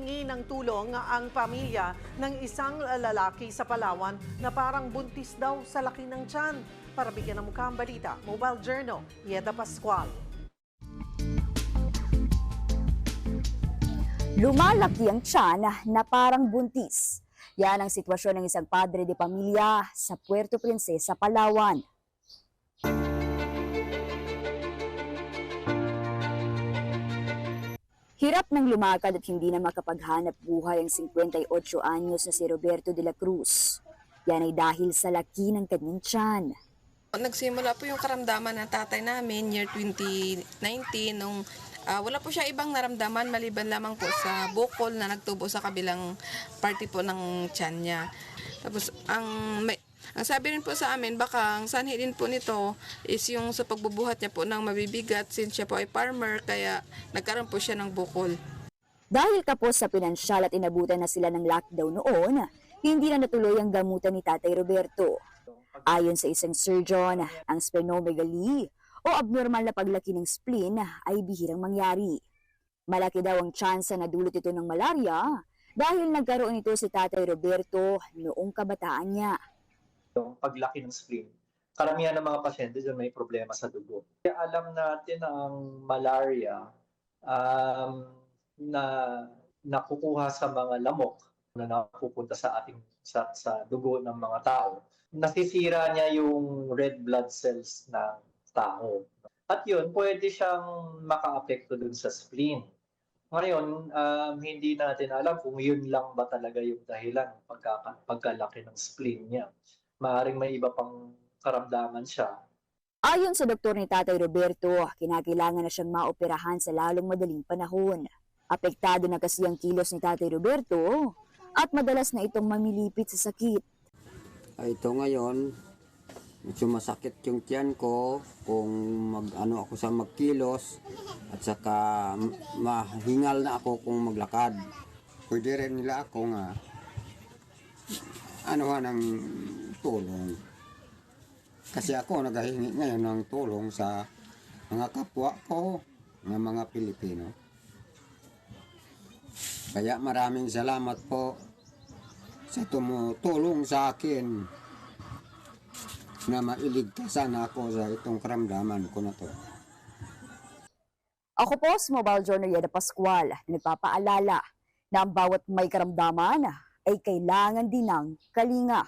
humingi ng tulong ang pamilya ng isang lalaki sa Palawan na parang buntis daw sa laki ng tiyan. Para bigyan ng mukha ang balita, Mobile Journal, Yeda Pascual. Lumalaki ang tiyan na parang buntis. Yan ang sitwasyon ng isang padre de pamilya sa Puerto Princesa, Palawan. Hirap ng lumakad at hindi na makapaghanap buhay ang 58 anyos na si Roberto de la Cruz. Yan ay dahil sa laki ng kanyang tiyan. Nagsimula po yung karamdaman ng tatay namin year 2019 nung wala po siya ibang naramdaman maliban lamang po sa bukol na nagtubo sa kabilang party po ng tiyan niya. Tapos ang sabi rin po sa amin, baka ang sanhi din po nito is yung sa pagbubuhat niya po ng mabibigat since siya po ay farmer, kaya nagkaroon po siya ng bukol. Dahil kapos sa pinansyal at inabutan na sila ng lockdown noon, hindi na natuloy ang gamutan ni Tatay Roberto. Ayon sa isang surgeon, ang splenomegaly o abnormal na paglaki ng spleen ay bihirang mangyari. Malaki daw ang tsansa na dulot ito ng malaria dahil nagkaroon ito si Tatay Roberto noong kabataan niya. Yung paglaki ng spleen. Karamihan ng mga pasyente dyan may problema sa dugo. Kaya alam natin na ang malaria na nakukuha sa mga lamok na napupunta sa ating sa dugo ng mga tao. Nasisira niya yung red blood cells ng tao. At yun, pwede siyang maka-apekto dun sa spleen. Ngayon, hindi natin alam kung yun lang ba talaga yung dahilan ng pagkalaki ng spleen niya. Maaaring may iba pang karamdaman siya. Ayon sa doktor ni Tatay Roberto, kinakailangan na siyang maoperahan sa lalong madaling panahon. Apektado na kasi ang kilos ni Tatay Roberto at madalas na itong mamilipit sa sakit. Ito ngayon, medyo masakit yung tiyan ko kung ako sa magkilos at saka mahingal na ako kung maglakad. Pwede rin nila ako nga ng tulong. Kasi ako naghahingi ngayon ng tulong sa mga kapwa ko, ng mga Pilipino. Kaya maraming salamat po sa tumutulong sa akin na mailigtasan ako sa itong karamdaman ko na to. Ako po si Mobile Journal Yeda Pascual, nagpapaalala na ang bawat may karamdaman ay kailangan din ng kalinga.